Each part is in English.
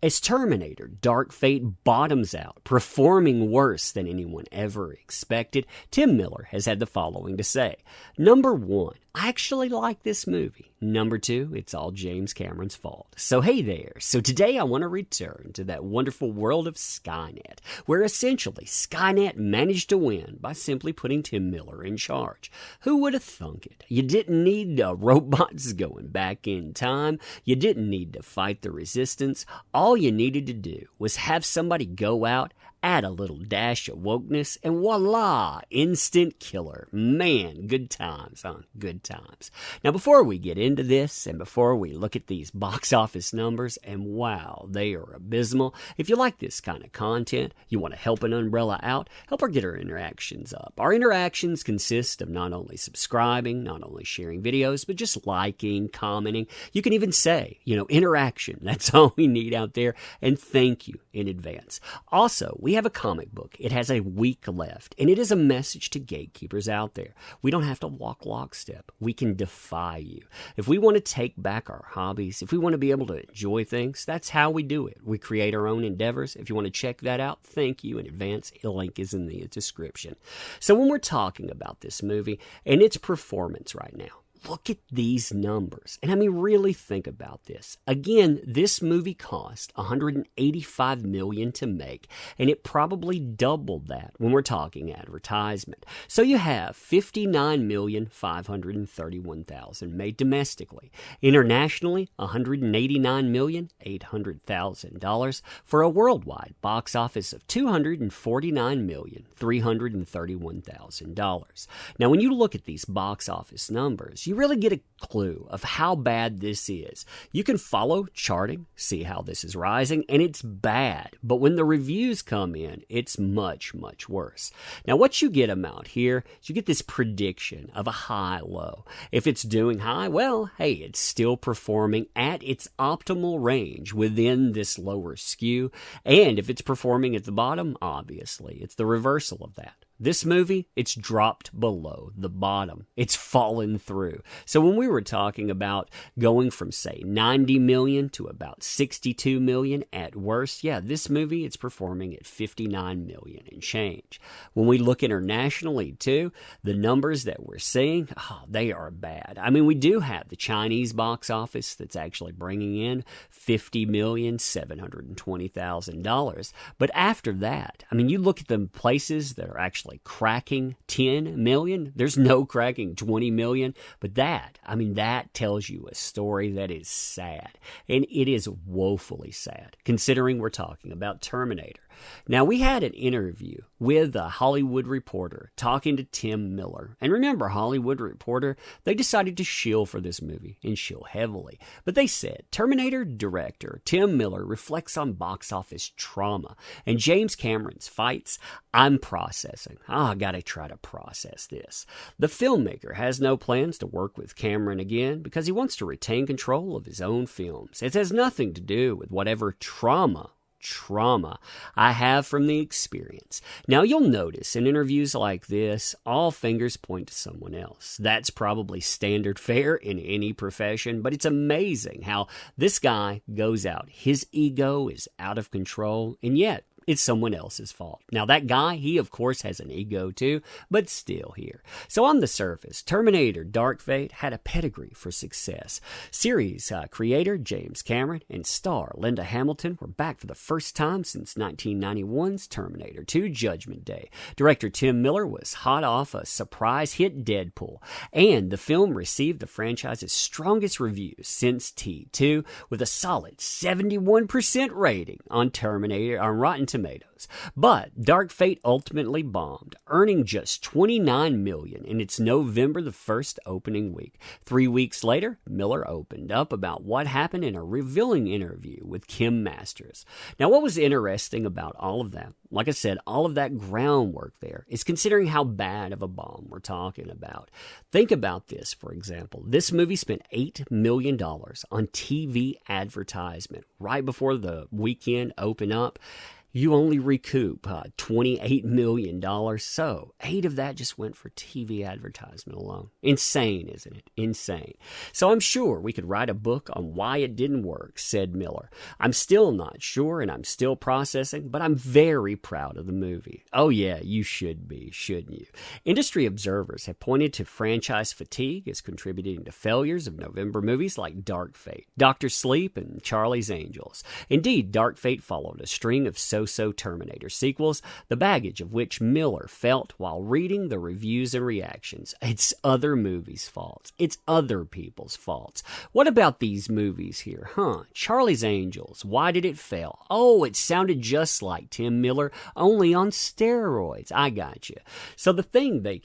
As Terminator Dark Fate bottoms out, performing worse than anyone ever expected, Tim Miller has had the following to say. Number 1, I actually like this movie. Number 2, it's all James Cameron's fault. So hey there. So today I want to return to that wonderful world of Skynet, where essentially Skynet managed to win by simply putting Tim Miller in charge. Who would have thunk it? You didn't need robots going back in time. You didn't need to fight the resistance. All you needed to do was have somebody go out, add a little dash of wokeness, and voila, instant killer. Man, good times, huh? Good times. Now, before we get into this, and before we look at these box office numbers, and wow, they are abysmal, if you like this kind of content, you want to help an umbrella out, help her get her interactions up. Our interactions consist of not only subscribing, not only sharing videos, but just liking, commenting. You can even say, interaction. That's all we need out there, and thank you in advance. Also, we have a comic book. It has a week left, and it is a message to gatekeepers out there. We don't have to walk lockstep. We can defy you. If we want to take back our hobbies, if we want to be able to enjoy things, that's how we do it. We create our own endeavors. If you want to check that out, thank you in advance. A link is in the description. So when we're talking about this movie and its performance right now, look at these numbers. And really think about this. Again, this movie cost $185 million to make, and it probably doubled that when we're talking advertisement. So you have $59,531,000 made domestically. Internationally, $189,800,000 for a worldwide box office of $249,331,000. Now, when you look at these box office numbers, you really get a clue of how bad this is. You can follow charting, see how this is rising, and it's bad. But when the reviews come in, it's much, much worse. Now, what you get out here is you get this prediction of a high-low. If it's doing high, well, hey, it's still performing at its optimal range within this lower skew. And if it's performing at the bottom, obviously, it's the reversal of that. This movie, it's dropped below the bottom. It's fallen through. So when we were talking about going from, say, 90 million to about 62 million at worst, yeah, this movie, it's performing at 59 million and change. When we look internationally, too, the numbers that we're seeing, they are bad. We do have the Chinese box office that's actually bringing in $50,720,000. But after that, you look at the places that are actually cracking 10 million. There's no cracking 20 million, but that tells you a story that is sad, and it is woefully sad considering we're talking about Terminator. Now, we had an interview with a Hollywood Reporter talking to Tim Miller. And remember, Hollywood Reporter, they decided to shill for this movie, and shill heavily. But they said, Terminator director Tim Miller reflects on box office trauma. And James Cameron's fights, I'm processing. I gotta try to process this. The filmmaker has no plans to work with Cameron again because he wants to retain control of his own films. It has nothing to do with whatever trauma I have from the experience. Now, you'll notice in interviews like this, all fingers point to someone else. That's probably standard fare in any profession, but it's amazing how this guy goes out. His ego is out of control, and yet it's someone else's fault. Now, that guy, he of course has an ego too, but still here. So on the surface, Terminator Dark Fate had a pedigree for success. Series creator James Cameron and star Linda Hamilton were back for the first time since 1991's Terminator 2 Judgment Day. Director Tim Miller was hot off a surprise hit Deadpool, and the film received the franchise's strongest reviews since T2 with a solid 71% rating on Rotten Tomatoes. But Dark Fate ultimately bombed, earning just $29 million in its November the 1st opening week. 3 weeks later, Miller opened up about what happened in a revealing interview with Kim Masters. Now, what was interesting about all of that, like I said, all of that groundwork there, is considering how bad of a bomb we're talking about. Think about this, for example. This movie spent $8 million on TV advertisement right before the weekend opened up. you only recoup $28 million. So 8 of that just went for TV advertisement alone. Insane, isn't it? Insane. So I'm sure we could write a book on why it didn't work, said Miller. I'm still not sure and I'm still processing, but I'm very proud of the movie. Oh yeah, you should be, shouldn't you? Industry observers have pointed to franchise fatigue as contributing to failures of November movies like Dark Fate, Dr. Sleep, and Charlie's Angels. Indeed, Dark Fate followed a string of so-so Terminator sequels, the baggage of which Miller felt while reading the reviews and reactions. It's other movies' faults. It's other people's faults. What about these movies here, huh? Charlie's Angels, why did it fail? Oh, it sounded just like Tim Miller, only on steroids. I got you. So the thing they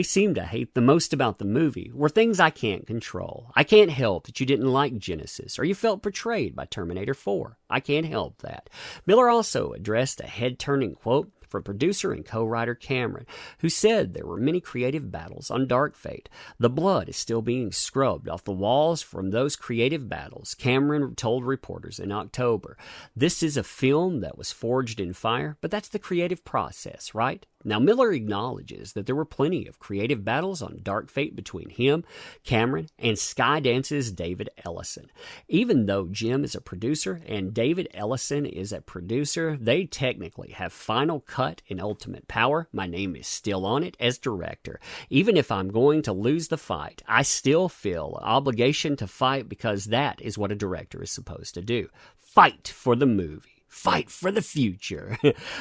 seem to hate the most about the movie were things I can't control. I can't help that you didn't like Genesis or you felt betrayed by Terminator 4. I can't help that. Miller also addressed a head-turning quote from producer and co-writer Cameron, who said there were many creative battles on Dark Fate. The blood is still being scrubbed off the walls from those creative battles, Cameron told reporters in October. This is a film that was forged in fire, but that's the creative process, right? Now, Miller acknowledges that there were plenty of creative battles on Dark Fate between him, Cameron, and Skydance's David Ellison. Even though Jim is a producer and David Ellison is a producer, they technically have final cut and ultimate power. My name is still on it as director. Even if I'm going to lose the fight, I still feel an obligation to fight because that is what a director is supposed to do. Fight for the movie. Fight for the future.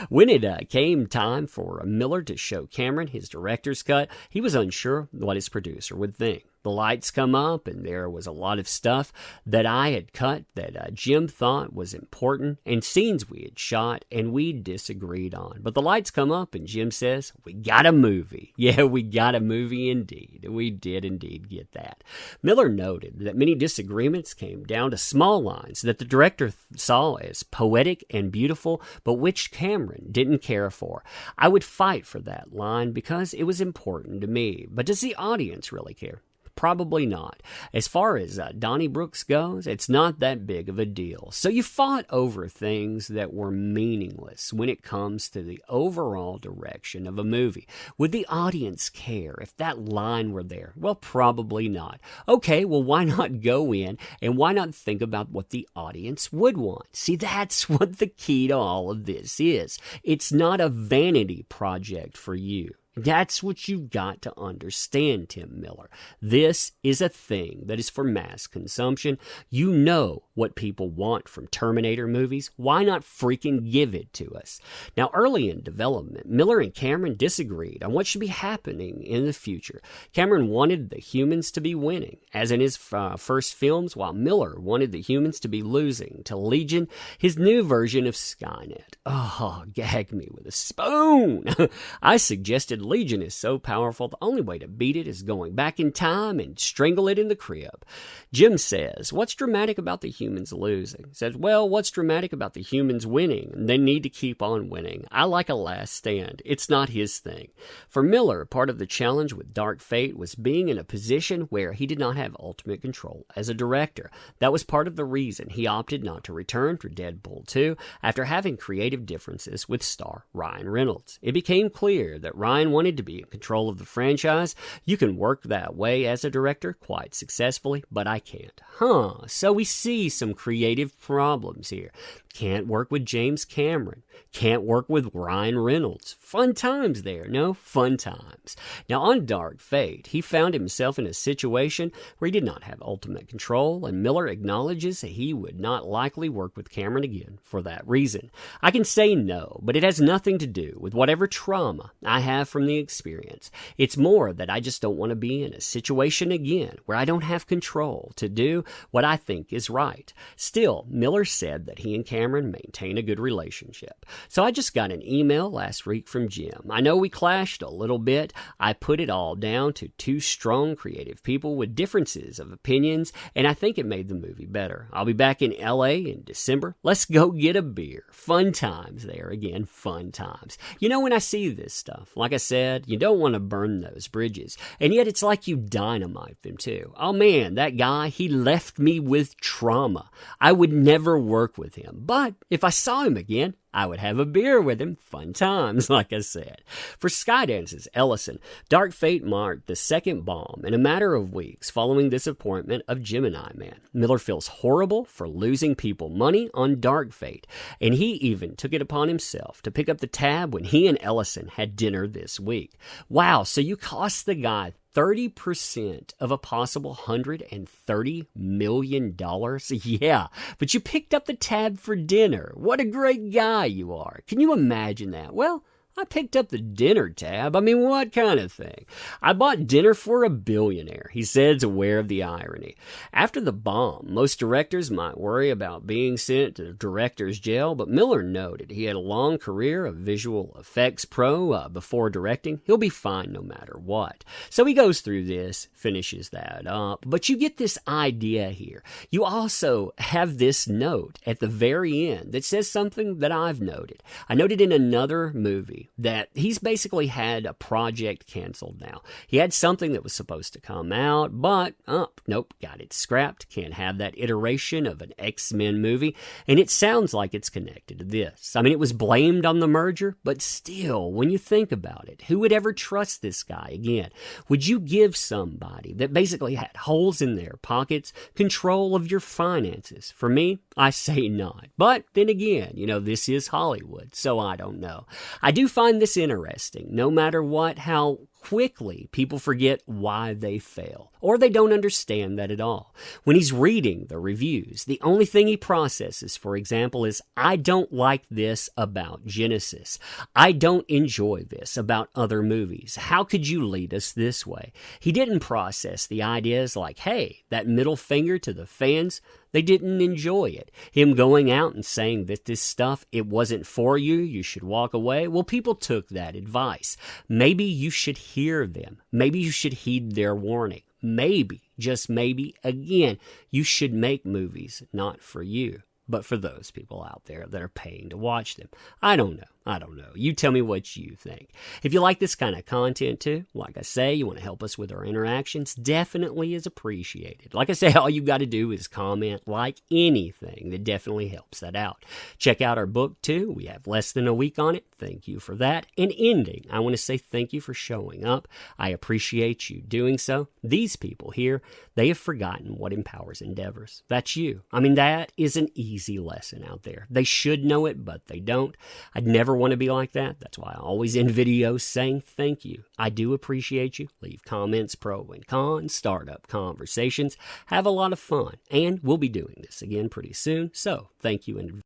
When it came time for Miller to show Cameron his director's cut, he was unsure what his producer would think. The lights come up, and there was a lot of stuff that I had cut that Jim thought was important, and scenes we had shot, and we disagreed on. But the lights come up, and Jim says, we got a movie. Yeah, we got a movie indeed. We did indeed get that. Miller noted that many disagreements came down to small lines that the director saw as poetic and beautiful, but which Cameron didn't care for. I would fight for that line because it was important to me. But does the audience really care? Probably not. As far as Donnybrook goes, it's not that big of a deal. So you fought over things that were meaningless when it comes to the overall direction of a movie. Would the audience care if that line were there? Well, probably not. Okay, well, why not go in and why not think about what the audience would want? See, that's what the key to all of this is. It's not a vanity project for you. That's what you've got to understand, Tim Miller. This is a thing that is for mass consumption. You know what people want from Terminator movies. Why not freaking give it to us? Now, early in development, Miller and Cameron disagreed on what should be happening in the future. Cameron wanted the humans to be winning, as in his first films, while Miller wanted the humans to be losing to Legion, his new version of Skynet. Oh, gag me with a spoon. I suggested Legion is so powerful, the only way to beat it is going back in time and strangle it in the crib. Jim says, what's dramatic about the humans losing? Says, well, what's dramatic about the humans winning? They need to keep on winning. I like a last stand. It's not his thing. For Miller, part of the challenge with Dark Fate was being in a position where he did not have ultimate control as a director. That was part of the reason he opted not to return for Deadpool 2 after having creative differences with star Ryan Reynolds. It became clear that Ryan wanted to be in control of the franchise. You can work that way as a director quite successfully, but I can't. So we see some creative problems here. Can't work with James Cameron. Can't work with Ryan Reynolds. Fun times there, no? Fun times. Now, on Dark Fate, he found himself in a situation where he did not have ultimate control, and Miller acknowledges that he would not likely work with Cameron again for that reason. I can say no, but it has nothing to do with whatever trauma I have from the experience. It's more that I just don't want to be in a situation again where I don't have control to do what I think is right. Still, Miller said that he and Cameron maintain a good relationship. So I just got an email last week from Jim. I know we clashed a little bit. I put it all down to two strong creative people with differences of opinions, and I think it made the movie better. I'll be back in LA in December. Let's go get a beer. Fun times there again, fun times. You know, when I see this stuff, like I said, you don't want to burn those bridges, and yet it's like you dynamite them too. Oh man, that guy, he left me with trauma. I would never work with him. But if I saw him again, I would have a beer with him. Fun times, like I said. For Skydance's Ellison, Dark Fate marked the second bomb in a matter of weeks following disappointment of Gemini Man. Miller feels horrible for losing people money on Dark Fate, and he even took it upon himself to pick up the tab when he and Ellison had dinner this week. Wow, so you cost the guy 30% of a possible $130 million? Yeah, but you picked up the tab for dinner. What a great guy you are. Can you imagine that? Well, I picked up the dinner tab. I mean, what kind of thing? I bought dinner for a billionaire, he says, aware of the irony. After the bomb, most directors might worry about being sent to director's jail, but Miller noted he had a long career of visual effects pro before directing. He'll be fine no matter what. So he goes through this, finishes that up, but you get this idea here. You also have this note at the very end that says something that I've noted. I noted in another movie that he's basically had a project canceled now. He had something that was supposed to come out, but, nope, got it scrapped. Can't have that iteration of an X-Men movie, and it sounds like it's connected to this. I mean, it was blamed on the merger, but still, when you think about it, who would ever trust this guy again? Would you give somebody that basically had holes in their pockets control of your finances? For me, I say not. But then again, this is Hollywood, so I don't know. I do find this interesting, no matter what, how quickly people forget why they fail, or they don't understand that at all. When he's reading the reviews, the only thing he processes, for example, is, I don't like this about Genesis. I don't enjoy this about other movies. How could you lead us this way? He didn't process the ideas like, hey, that middle finger to the fans, they didn't enjoy it. Him going out and saying that this stuff, it wasn't for you, you should walk away. Well, people took that advice. Maybe you should hear them. Maybe you should heed their warning. Maybe, just maybe, again, you should make movies not for you, but for those people out there that are paying to watch them. I don't know. You tell me what you think. If you like this kind of content too, like I say, you want to help us with our interactions, definitely is appreciated. Like I say, all you got to do is comment, like anything. That definitely helps that out. Check out our book too. We have less than a week on it. Thank you for that. And ending, I want to say thank you for showing up. I appreciate you doing so. These people here, they have forgotten what empowers endeavors. That's you. I mean, that is an easy lesson out there. They should know it, but they don't. I'd never want to be like that. That's why I always end videos saying thank you. I do appreciate you. Leave comments, pro and con, start up conversations, have a lot of fun, and we'll be doing this again pretty soon. So thank you and